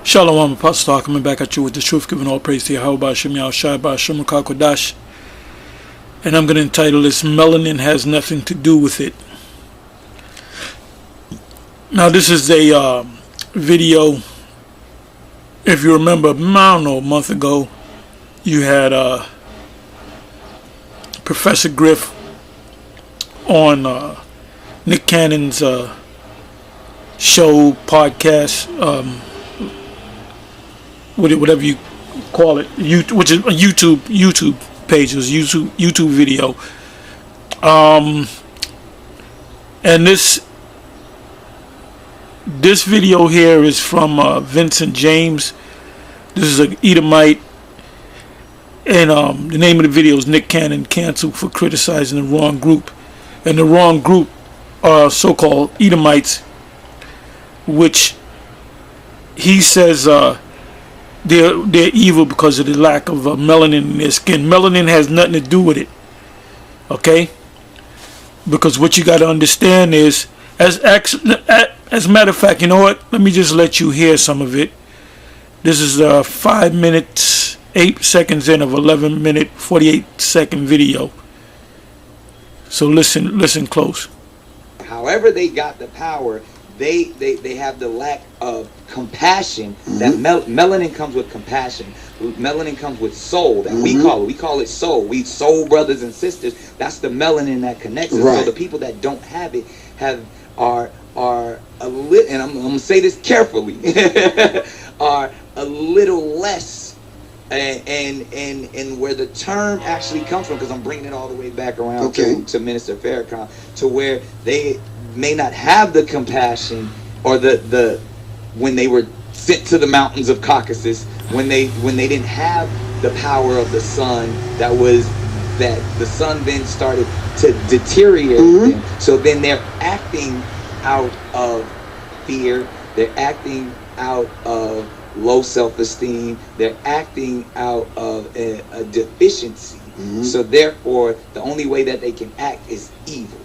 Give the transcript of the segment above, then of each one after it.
Shalom, Apostle, coming back at you with the truth, giving all praise to Yahweh, Shem Yahushai, Ba'ashem Kodash. And I'm going to entitle this, Melanin Has Nothing to Do With It. Now, this is a video. If you remember, I don't know, a month ago, you had Professor Griff on Nick Cannon's show, podcast, whatever you call it, which is a YouTube page, it was YouTube video. And this video here is from Vincent James. This is an Edomite, and the name of the video is Nick Cannon canceled for criticizing the wrong group. And the wrong group are so-called Edomites, which he says they're evil because of the lack of melanin in their skin. Melanin has nothing to do with it, okay? Because what you got to understand is, as a matter of fact, you know what? Let me just let you hear some of it. This is 5 minutes 8 seconds in of 11-minute 48-second video. So listen close. However they got the power, they have the lack of compassion. That melanin comes with compassion. Melanin comes with soul, that we call it soul. We soul brothers and sisters. That's the melanin that connects us. Right. So the people that don't have it are a little, and I'm gonna say this carefully, are a little less, and where the term actually comes from, because I'm bringing it all the way back around to Minister Farrakhan, to where they may not have the compassion or the when they were sent to the mountains of Caucasus, when they didn't have the power of the sun, that the sun then started to deteriorate them. So then they're acting out of fear, they're acting out of low self-esteem, they're acting out of a deficiency. So therefore the only way that they can act is evil.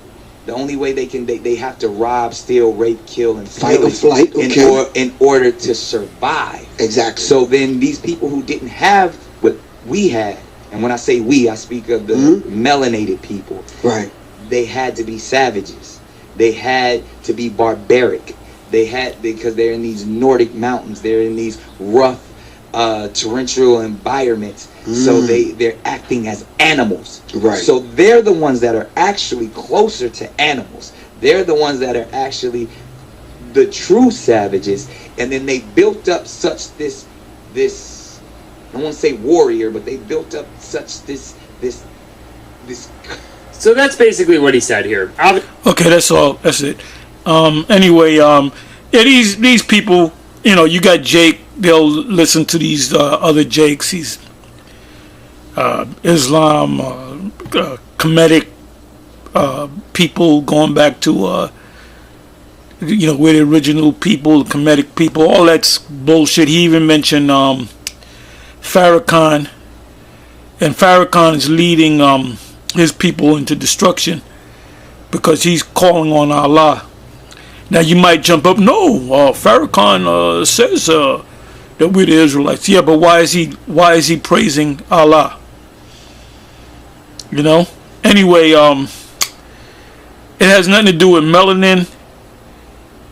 The only way they have to rob, steal, rape, kill, and fight or flight in order to survive. Exactly. So then these people who didn't have what we had, and when I say we, I speak of the melanated people. Right. They had to be savages. They had to be barbaric. Because they're in these Nordic mountains. They're in these rough, torrential environments. So they're acting as animals. Right. So they're the ones that are actually closer to animals. They're the ones that are actually the true savages. And then they built up such this I won't say warrior, but they built up such this. So that's basically what he said here. Okay, that's all. That's it. Anyway, yeah, these people, you know, you got Jake. They'll listen to these other Jakes. He's Islam, Kemetic people, going back to you know, where the original people, Kemetic people, all that's bullshit. He even mentioned Farrakhan, and Farrakhan is leading his people into destruction because he's calling on Allah. Now you might jump up, no, Farrakhan says that we're the Israelites. Yeah, but why is he praising Allah? You know? Anyway, it has nothing to do with melanin.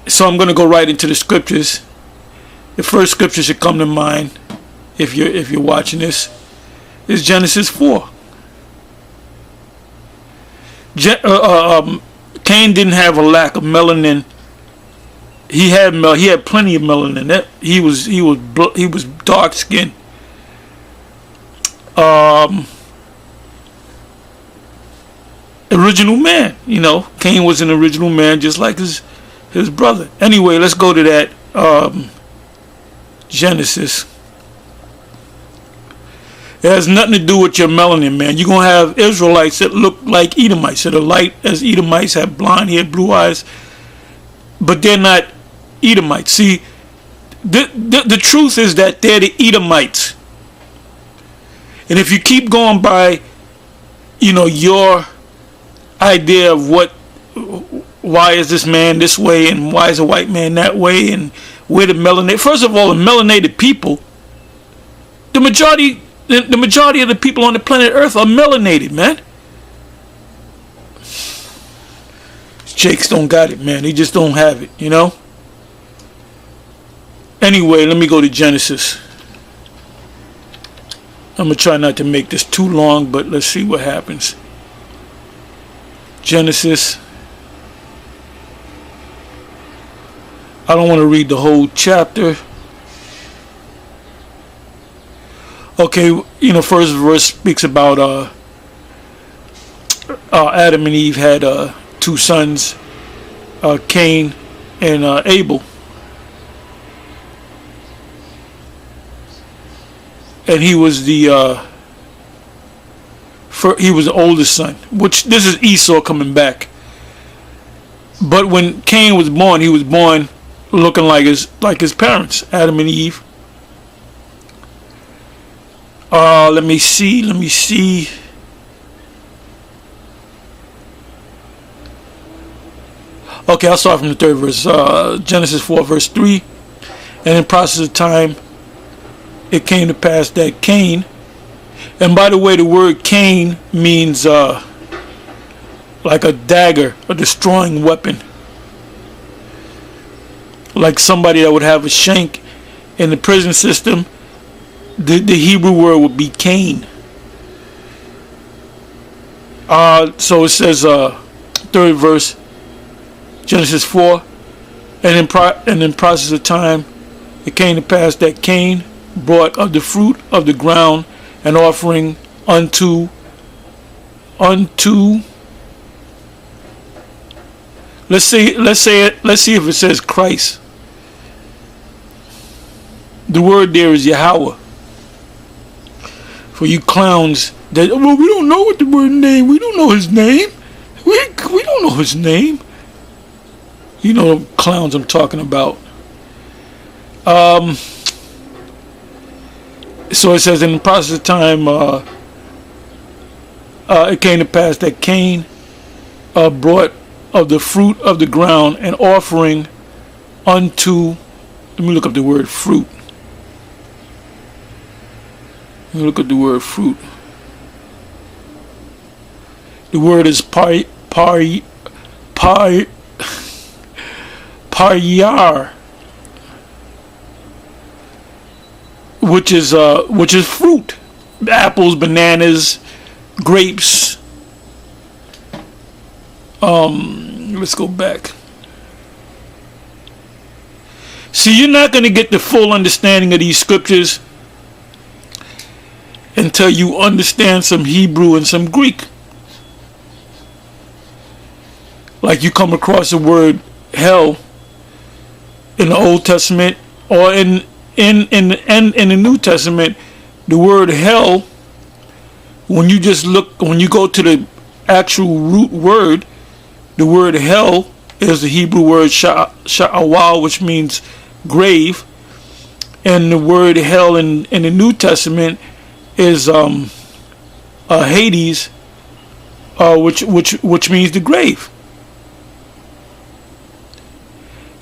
So I'm going to go right into the scriptures. The first scripture should come to mind if you're watching this is Genesis 4. Cain didn't have a lack of melanin. He had plenty of melanin. He was dark skinned. Original man, you know. Cain was an original man, just like his brother. Anyway, let's go to that Genesis. It has nothing to do with your melanin, man. You're going to have Israelites that look like Edomites, that are light as Edomites, have blonde hair, blue eyes, but they're not Edomites. See, the truth is that they're the Edomites. And if you keep going by, you know, your idea of why is this man this way, and why is a white man that way, and We're the melanated. First of all, the melanated people, the majority of the people on the planet Earth are melanated, man. Jakes don't got it, man. They just don't have it, you know? Anyway, let me go to Genesis. I'm going to try not to make this too long, but let's see what happens. Genesis. I don't want to read the whole chapter. Okay, you know, first verse speaks about Adam and Eve had two sons, Cain and Abel. And he was the oldest son, which this is Esau coming back. But when Cain was born, he was born looking like his parents, Adam and Eve. Let me see. Okay, I'll start from the third verse. Genesis 4, verse 3. And in process of time, it came to pass that Cain, and by the way, the word Cain means like a dagger, a destroying weapon. Like somebody that would have a shank in the prison system, the Hebrew word would be Cain. So it says, third verse, Genesis 4, and in process of time, it came to pass that Cain brought of the fruit of the ground an offering unto let's see if it says Christ. The word there is Yahweh. For you clowns that, well, we don't know what the word name, we don't know his name. We don't know his name. You know the clowns I'm talking about. So it says, in the process of time, it came to pass that Cain brought of the fruit of the ground an offering unto, let me look up the word fruit. Let me look at the word fruit. The word is paryar, which is fruit, apples, bananas, grapes. Let's go back. See, you're not going to get the full understanding of these scriptures until you understand some Hebrew and some Greek. Like you come across the word hell in the Old Testament, or in the New Testament, the word hell, when you go to the actual root word, the word hell is the Hebrew word sha'awal, which means grave, and the word hell in the New Testament is Hades, which means the grave.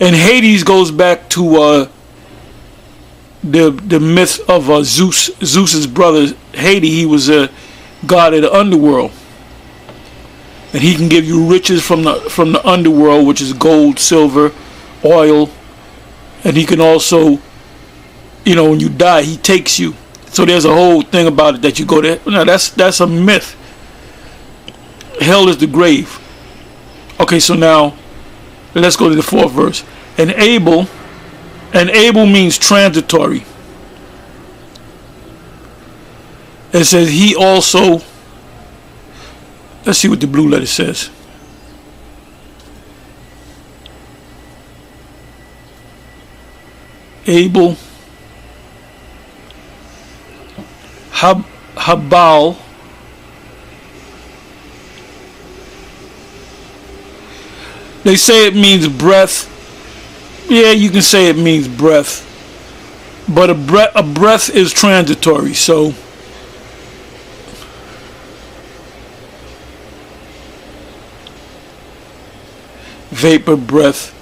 And Hades goes back to the myth of Zeus's brother Hades. He was a god of the underworld, and he can give you riches from the underworld, which is gold, silver, oil, and he can also, when you die, he takes you. So there's a whole thing about it that you go there. No, that's a myth. Hell is the grave. Okay, so now let's go to the fourth verse. And Abel means transitory. It says he also, let's see what the blue letter says. Abel, Habal, they say it means breath. Yeah, you can say it means breath, but a breath is transitory. So vapor, breath.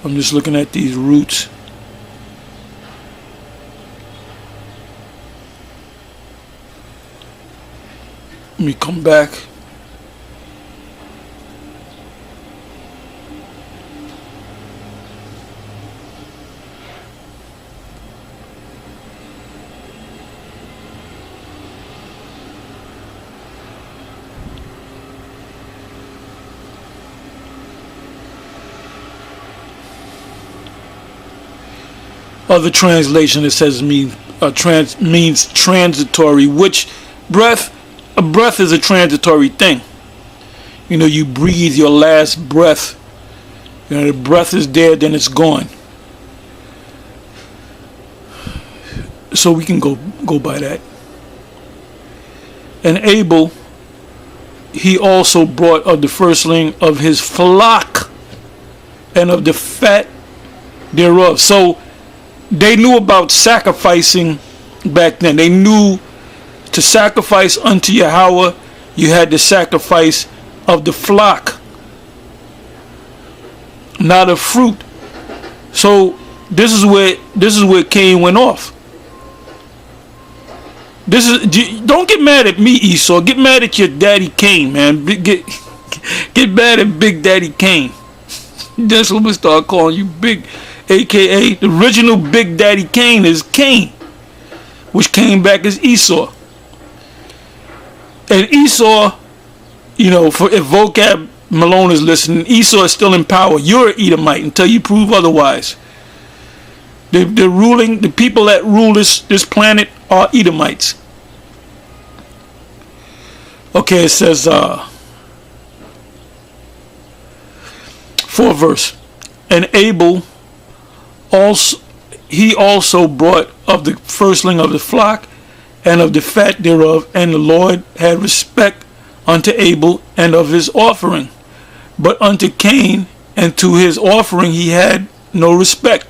I'm just looking at these roots. Let me come back. Other translation, it says means transitory, which a breath is a transitory thing. You know, you breathe your last breath. You know, the breath is there, then it's gone. So we can go by that. And Abel, he also brought of the firstling of his flock and of the fat thereof. So they knew about sacrificing back then. They knew to sacrifice unto Yahweh, you had the sacrifice of the flock, not of fruit. So this is where Cain went off. Don't get mad at me, Esau. Get mad at your daddy Cain, man. Get mad at Big Daddy Cain. That's what we start calling you Big. AKA the original Big Daddy Cain is Cain, which came back as Esau. And Esau, you know, if Vocab Malone is listening, Esau is still in power. You're an Edomite until you prove otherwise. The people that rule this planet are Edomites. Okay, it says 4th verse. And Abel also brought of the firstling of the flock and of the fat thereof, and the Lord had respect unto Abel and of his offering, but unto Cain and to his offering he had no respect.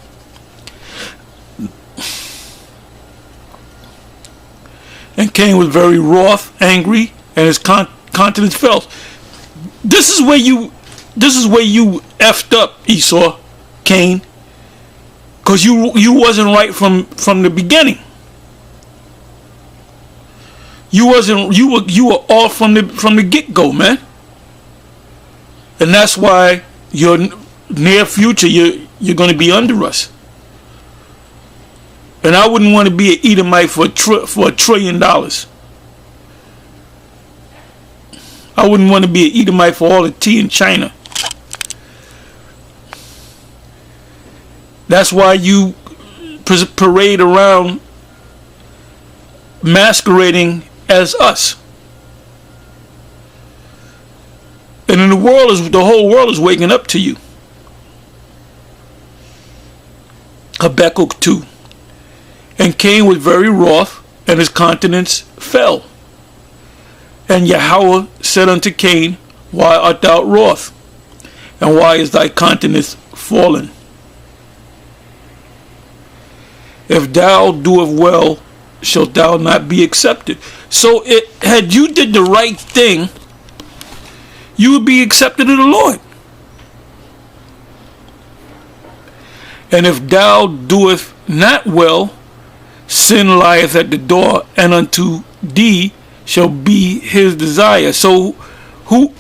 And Cain was very wroth, angry, and his countenance fell. This is where you effed up, Esau, Cain. Because you wasn't right from the beginning. You were off from the get-go, man. And that's why your near future you're going to be under us. And I wouldn't want to be an Edomite for $1 trillion. I wouldn't want to be an Edomite for all the tea in China. That's why you parade around masquerading as us. And then the whole world is waking up to you. Habakkuk 2. And Cain was very wroth, and his countenance fell. And Yahweh said unto Cain, why art thou wroth? And why is thy countenance fallen? If thou doest well, shalt thou not be accepted. So had you did the right thing, you would be accepted of the Lord. And if thou doest not well, sin lieth at the door, and unto thee shall be his desire. So who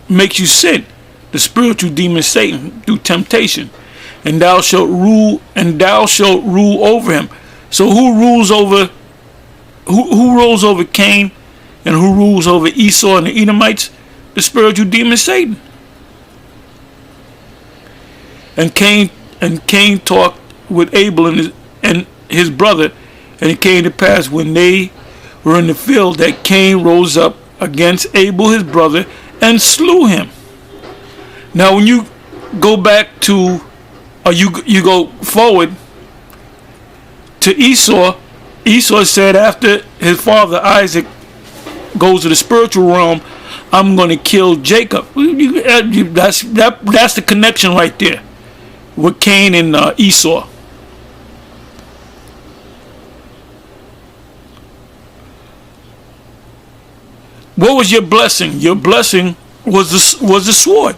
makes you sin? The spiritual demon Satan through temptation. And thou shalt rule over him. So who rules over Cain, and who rules over Esau and the Edomites? The spiritual demon Satan. And Cain talked with Abel and his brother, and it came to pass when they were in the field that Cain rose up against Abel his brother and slew him. Now when you go back to you go forward to Esau said after his father Isaac goes to the spiritual realm, I'm going to kill Jacob. That's the connection right there with Cain and Esau. What was your blessing? Your blessing was the sword.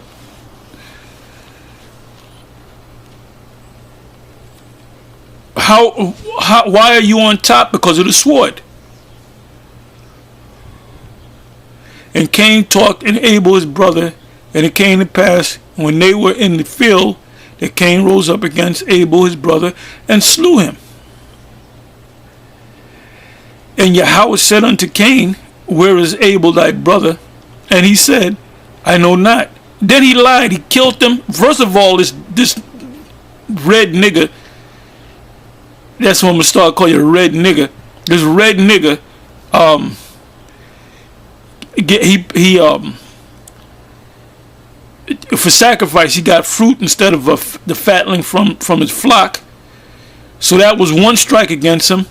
why are you on top? Because of the sword. And Cain talked and Abel his brother, and it came to pass when they were in the field that Cain rose up against Abel his brother and slew him. And Yahweh said unto Cain, where is Abel thy brother? And he said, I know not. Then he lied, he killed him. First of all, this red nigger, that's what I'm going to start calling you, a red nigger. This red nigger, for sacrifice, he got fruit instead of the fatling from his flock. So that was one strike against him.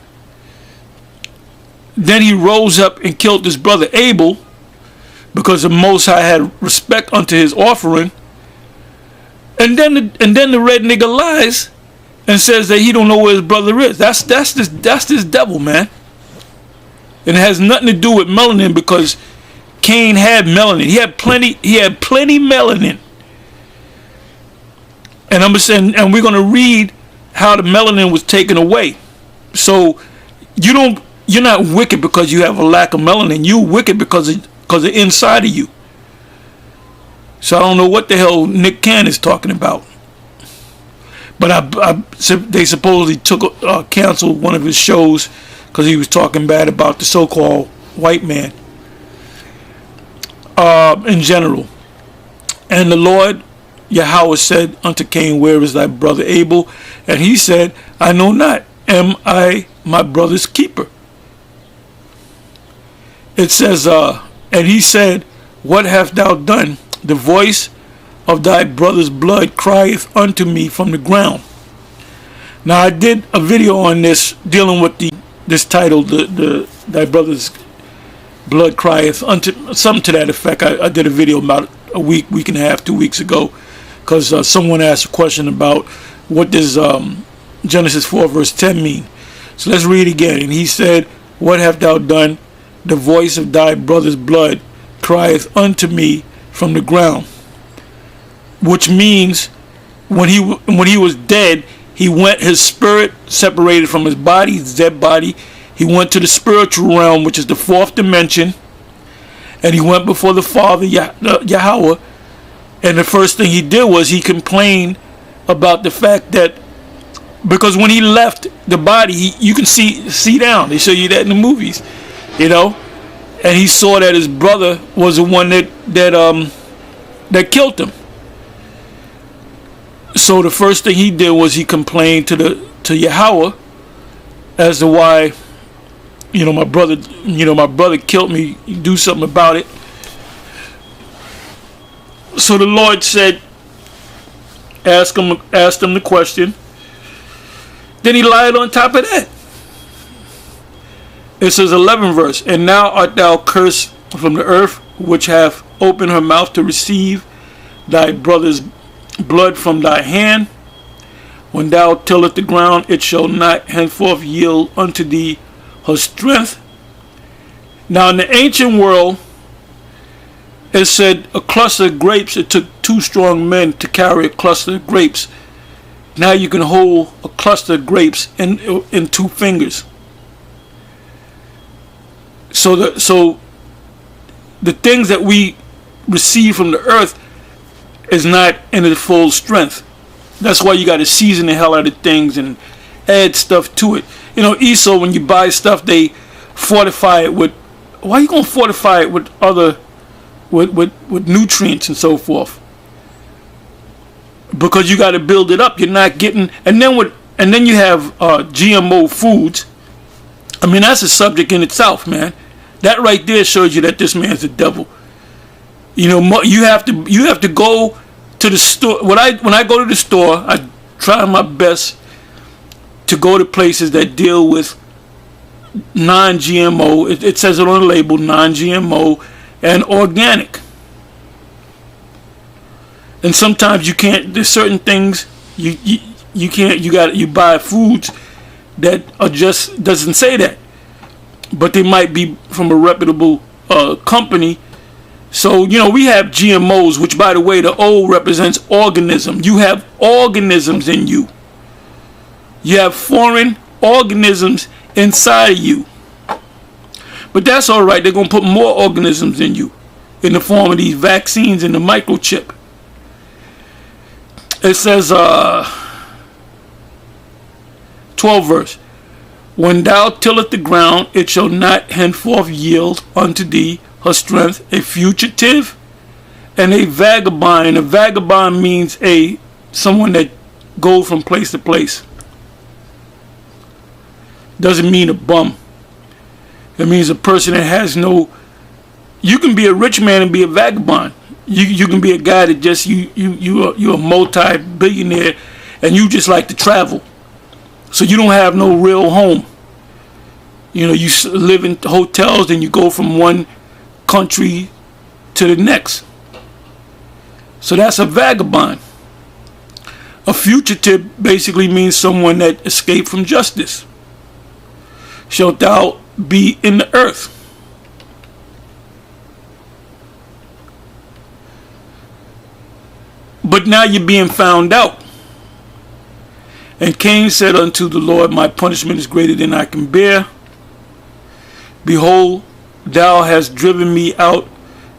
Then he rose up and killed his brother Abel, because the Most High had respect unto his offering. And then the red nigga lies and says that he don't know where his brother is. That's this devil, man. And it has nothing to do with melanin, because Cain had melanin. He had plenty melanin. And we're gonna read how the melanin was taken away. So you're not wicked because you have a lack of melanin. You wicked because of inside of you. So I don't know what the hell Nick Cannon is talking about. But they supposedly canceled one of his shows because he was talking bad about the so-called white man in general. And the Lord Yahweh said unto Cain, where is thy brother Abel? And he said, I know not. Am I my brother's keeper? It says, and he said, what hast thou done? The voice of thy brother's blood crieth unto me from the ground. Now I did a video on this, dealing with this title, thy brother's blood crieth unto, something to that effect. I did a video about a week and a half, 2 weeks ago, because someone asked a question about what does Genesis 4 verse 10 mean. So let's read again. And he said, what hast thou done? The voice of thy brother's blood crieth unto me from the ground. Which means when he was dead, he went, his spirit separated from his body, his dead body. He went to the spiritual realm, which is the fourth dimension. And he went before the Father, Yahweh. And the first thing he did was he complained about the fact that, because when he left the body, you can see down. They show you that in the movies, you know. And he saw that his brother was the one that killed him. So the first thing he did was he complained to Yahweh as to why, my brother killed me. You do something about it. So the Lord said, asked him the question. Then he lied on top of that. It says 11 verse, and now art thou cursed from the earth, which hath opened her mouth to receive thy brother's blood from thy hand. When thou tillest the ground, it shall not henceforth yield unto thee her strength. Now in the ancient world, it said a cluster of grapes, it took 2 strong men to carry a cluster of grapes. Now you can hold a cluster of grapes in 2 fingers. So the things that we receive from the earth is not in its full strength. That's why you got to season the hell out of things and add stuff to it. Esau, when you buy stuff, they fortify it with. Why are you gonna fortify it with other, with nutrients and so forth? Because you got to build it up. You're not getting, and then you have GMO foods. I mean, that's a subject in itself, man. That right there shows you that this man's the devil. You have to go to the store. When I go to the store, I try my best to go to places that deal with non-GMO. It says it on the label, non-GMO and organic. And sometimes you can't. There's certain things you can't. You buy foods that are just doesn't say that, but they might be from a reputable company. So we have GMOs, which, by the way, the O represents organism. You have organisms in you. You have foreign organisms inside of you. But that's all right. They're going to put more organisms in you in the form of these vaccines and the microchip. It says, 12 verse. When thou tilleth the ground, it shall not henceforth yield unto thee her strength. A fugitive and a vagabond. And a vagabond means someone that goes from place to place. Doesn't mean a bum. It means a person that has no. You can be a rich man and be a vagabond. You can be a guy that just you're a multi-billionaire and you just like to travel. So you don't have no real home. You know, you live in hotels and you go from one country to the next. So that's a vagabond. A fugitive basically means someone that escaped from justice. Shalt thou be in the earth. But now you're being found out. And Cain said unto the Lord, my punishment is greater than I can bear. Behold, thou hast driven me out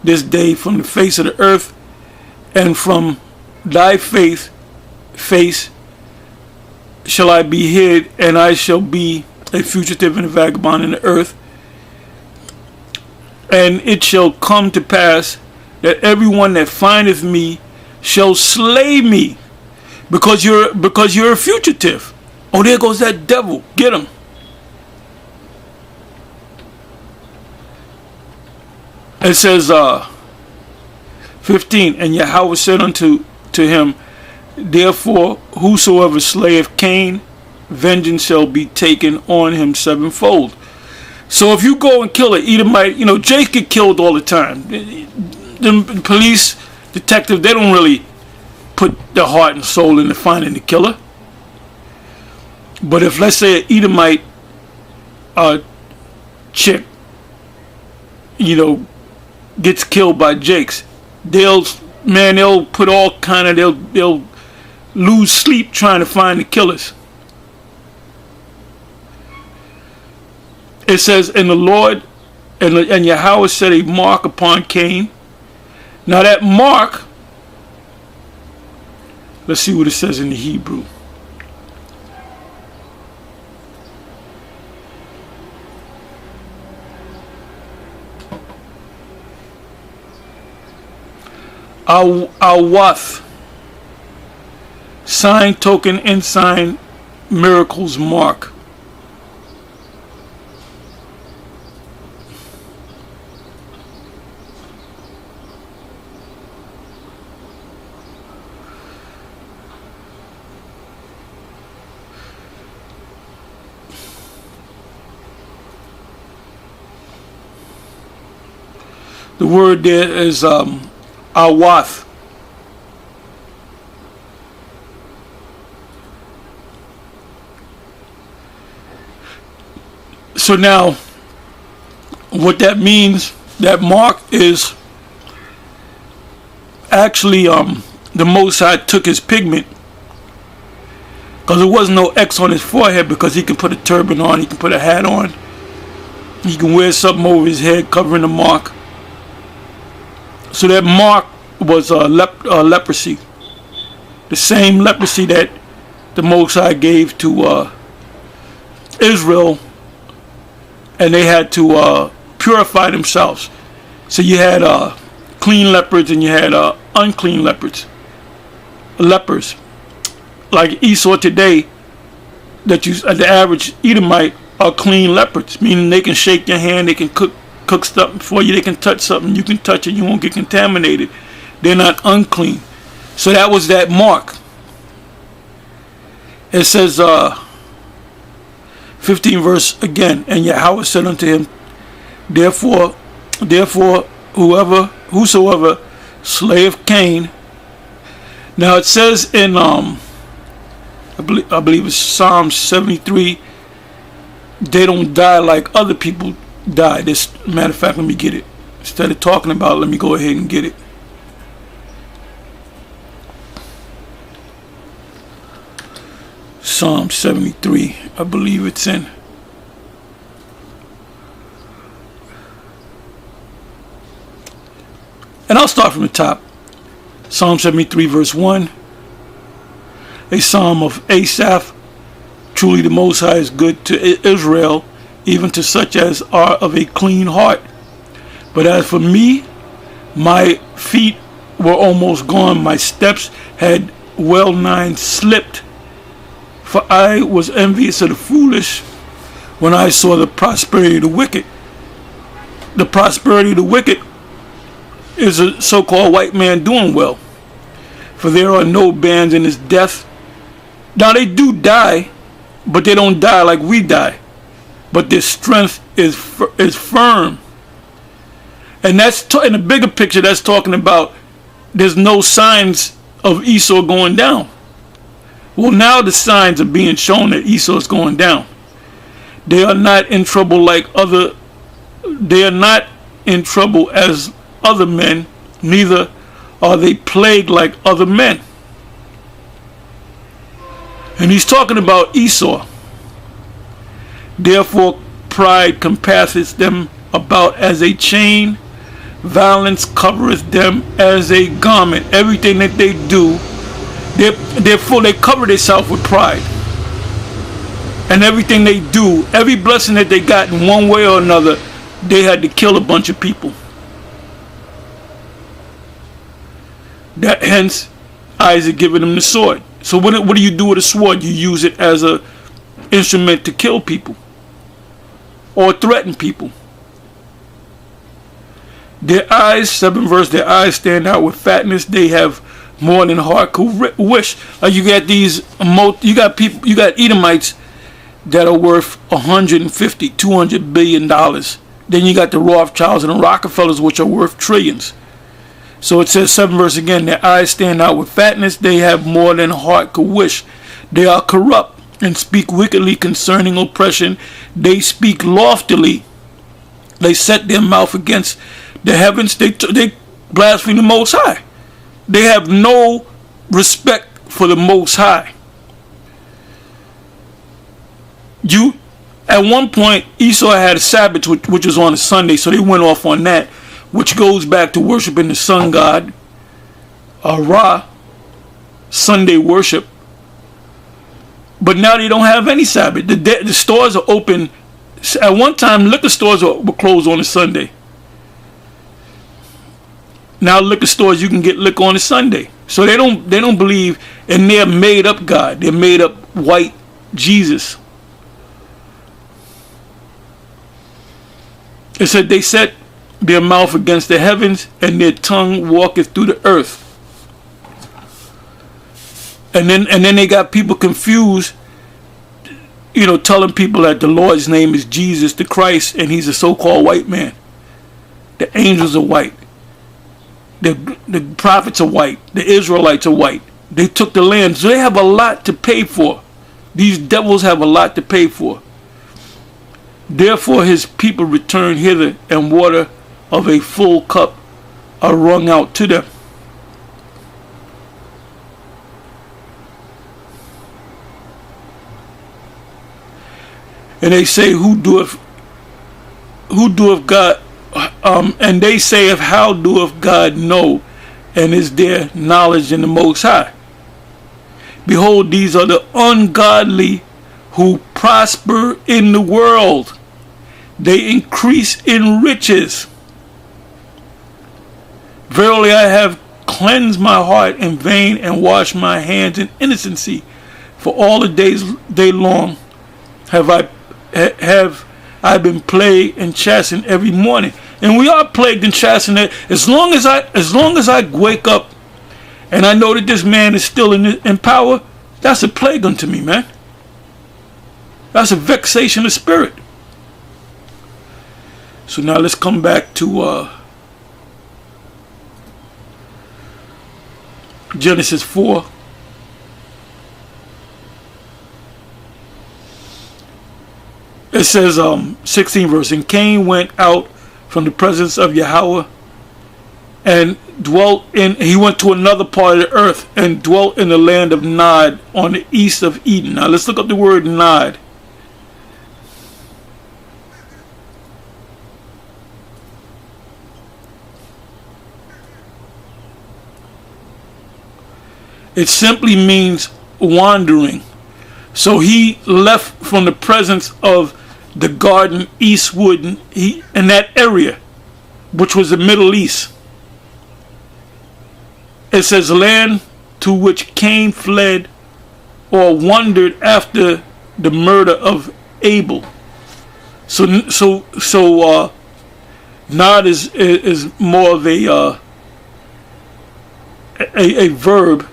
this day from the face of the earth, and from thy face shall I be hid, and I shall be a fugitive and a vagabond in the earth. And it shall come to pass that everyone that findeth me shall slay me, because you're a fugitive. Oh, there goes that devil. Get him. It says 15, and Yahweh said unto him, therefore whosoever slayeth Cain, vengeance shall be taken on him sevenfold. So if you go and kill an Edomite, you know, Jake get killed all the time. The police, detective, they don't really put their heart and soul into finding the killer. But if, let's say, an Edomite chick, you know, gets killed by Jakes, they'll put all kind of, they'll lose sleep trying to find the killers. It says, and the Lord and Yahweh set a mark upon Cain. Now that mark, let's see what it says in the Hebrew. Awath, sign, token, ensign, miracles, mark. The word there is awath. So now, what that means, that mark is actually the Most High took his pigment, because there was no X on his forehead, because he can put a turban on, he can put a hat on, he can wear something over his head covering the mark. So that mark was leprosy, the same leprosy that the Most High gave to Israel, and they had to purify themselves. So you had clean leopards and you had unclean lepers. Like Esau today, that the average Edomite are clean leopards, meaning they can shake your hand, they can cook something for you, they can touch something, you can touch it, you won't get contaminated. They're not unclean. So that was that mark. It says 15 verse again, and Yahweh said unto him, therefore whosoever slayeth Cain. Now it says in I believe it's Psalm 73, they don't die like other people die. This matter of fact, let me get it. Instead of talking about it, let me go ahead and get it. Psalm 73, I believe it's in. And I'll start from the top. Psalm 73 verse 1. A psalm of Asaph. Truly the Most High is good to Israel, even to such as are of a clean heart. But as for me, my feet were almost gone, my steps had well nigh slipped. For I was envious of the foolish when I saw the prosperity of the wicked. The prosperity of the wicked is a so-called white man doing well. For there are no bands in his death. Now they do die, but they don't die like we die. But their strength is firm. And that's in the bigger picture, that's talking about there's no signs of Esau going down. Well, now the signs are being shown that Esau is going down. They are not in trouble they are not in trouble as other men, neither are they plagued like other men. And he's talking about Esau. Therefore pride compasseth them about as a chain, violence covereth them as a garment. Everything that they do, they cover themselves with pride. And everything they do, every blessing that they got in one way or another, they had to kill a bunch of people. That hence Isaac giving them the sword. So what do you do with a sword? You use it as a instrument to kill people or threaten people. Their eyes, 7th verse, their eyes stand out with fatness. They have more than heart could wish. Like you got you got Edomites that are worth 150, 200 billion dollars. Then you got the Rothschilds and the Rockefellers, which are worth trillions. So it says 7th verse again, their eyes stand out with fatness. They have more than heart could wish. They are corrupt and speak wickedly concerning oppression. They speak loftily. They set their mouth against the heavens. They blaspheme the Most High. They have no respect for the Most High. At one point, Esau had a Sabbath, which was on a Sunday, so they went off on that, which goes back to worshiping the sun god, Ra, Sunday worship. But now they don't have any Sabbath. The stores are open. At one time, liquor stores were closed on a Sunday. Now liquor stores, you can get liquor on a Sunday. So they don't believe in their made up God. Their made up white Jesus. It said they set their mouth against the heavens, and their tongue walketh through the earth. And then they got people confused, telling people that the Lord's name is Jesus the Christ, and he's a so-called white man. The angels are white. The prophets are white. The Israelites are white. They took the land, so they have a lot to pay for. These devils have a lot to pay for. Therefore his people return hither, and water of a full cup are wrung out to them. And they say, who doeth God, and they say, if how doeth God know, and is there knowledge in the Most High? Behold, these are the ungodly who prosper in the world. They increase in riches. Verily I have cleansed my heart in vain, and washed my hands in innocency. For all the day long have I been plagued and chastened every morning. And we are plagued and chastened. As long as I wake up and I know that this man is still in power, that's a plague unto me, man. That's a vexation of spirit. So now let's come back to Genesis 4. It says 16 verse, and Cain went out from the presence of Yahweh and he went to another part of the earth and dwelt in the land of Nod on the east of Eden. Now let's look up the word Nod. It simply means wandering. So he left from the presence of the garden eastward in that area, which was the Middle East. It says land to which Cain fled or wandered after the murder of Abel. So Nod is more of a verb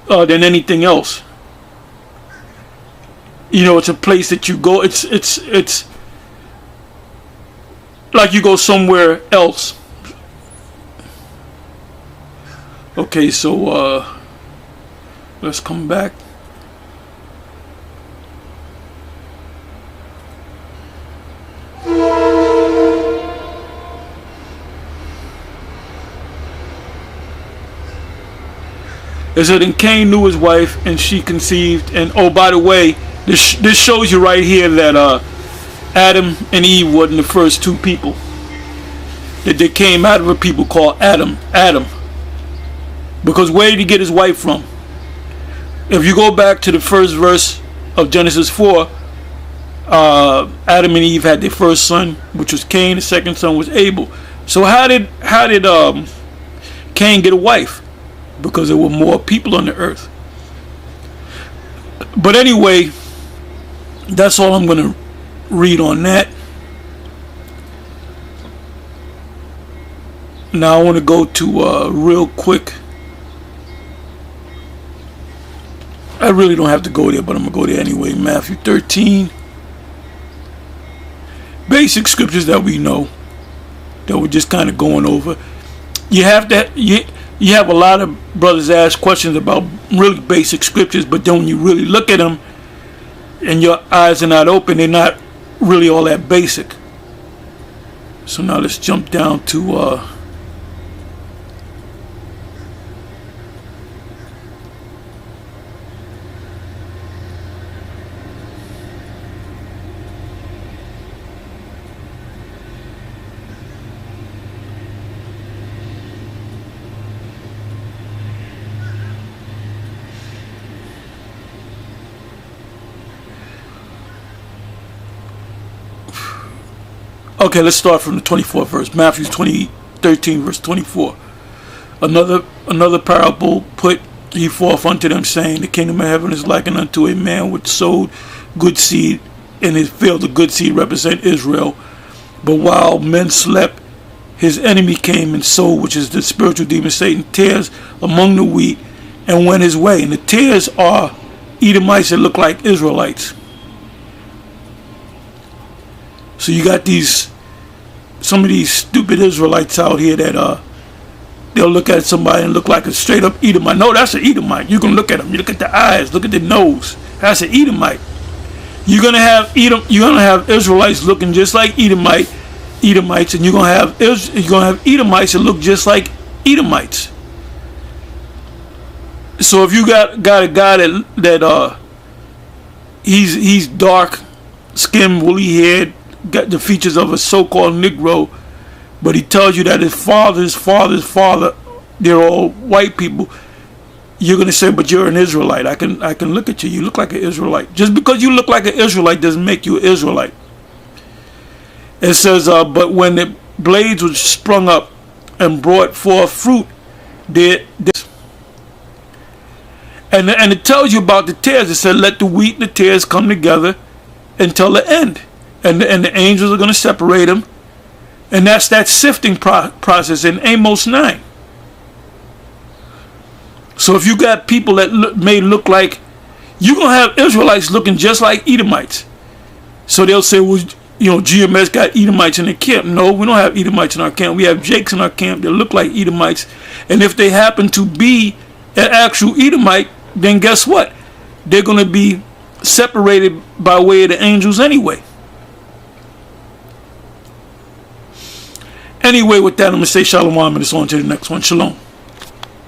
than anything else. You know, it's a place that you go. It's like you go somewhere else. Okay, so let's come back. It said, and Cain knew his wife, and she conceived. And oh, by the way, this shows you right here that Adam and Eve wasn't the first two people. That they came out of a people called Adam. Because where did he get his wife from? If you go back to the first verse of Genesis 4, Adam and Eve had their first son, which was Cain. The second son was Abel. So how did Cain get a wife? Because there were more people on the earth. But anyway, that's all I'm going to read on that. Now I want to go to real quick. I really don't have to go there, but I'm going to go there anyway. Matthew 13. Basic scriptures that we know, that we're just kind of going over. You have a lot of brothers ask questions about really basic scriptures, but then when you really look at them and your eyes are not open, they're not really all that basic. So now let's jump down to okay, let's start from the 24th verse. Matthew 13, verse 24. Another parable put he forth unto them, saying, the kingdom of heaven is likened unto a man which sowed good seed in his field. The good seed represent Israel. But while men slept, his enemy came and sowed, which is the spiritual demon Satan, tares among the wheat, and went his way. And the tares are Edomites that look like Israelites. So you got some of these stupid Israelites out here that they'll look at somebody and look like a straight up Edomite. No, that's an Edomite. You can look at them. You look at the eyes. Look at the nose. That's an Edomite. You're gonna have Israelites looking just like Edomites, and you're gonna have Edomites that look just like Edomites. So if you got a guy that he's dark skinned, woolly haired, got the features of a so-called Negro, but he tells you that his father's father, they're all white people, you're going to say, but you're an Israelite. I can look at you. You look like an Israelite. Just because you look like an Israelite doesn't make you an Israelite. It says, but when the blades were sprung up and brought forth fruit, and it tells you about the tares. It said, let the wheat and the tares come together until the end. And the angels are going to separate them. And that's that sifting process in Amos 9. So if you got people that may look like, you're going to have Israelites looking just like Edomites. So they'll say, well, GMS got Edomites in their camp. No, we don't have Edomites in our camp. We have Jakes in our camp that look like Edomites. And if they happen to be an actual Edomite, then guess what? They're going to be separated by way of the angels anyway. Anyway, with that, I'm going to say shalom and it's on to the next one. Shalom.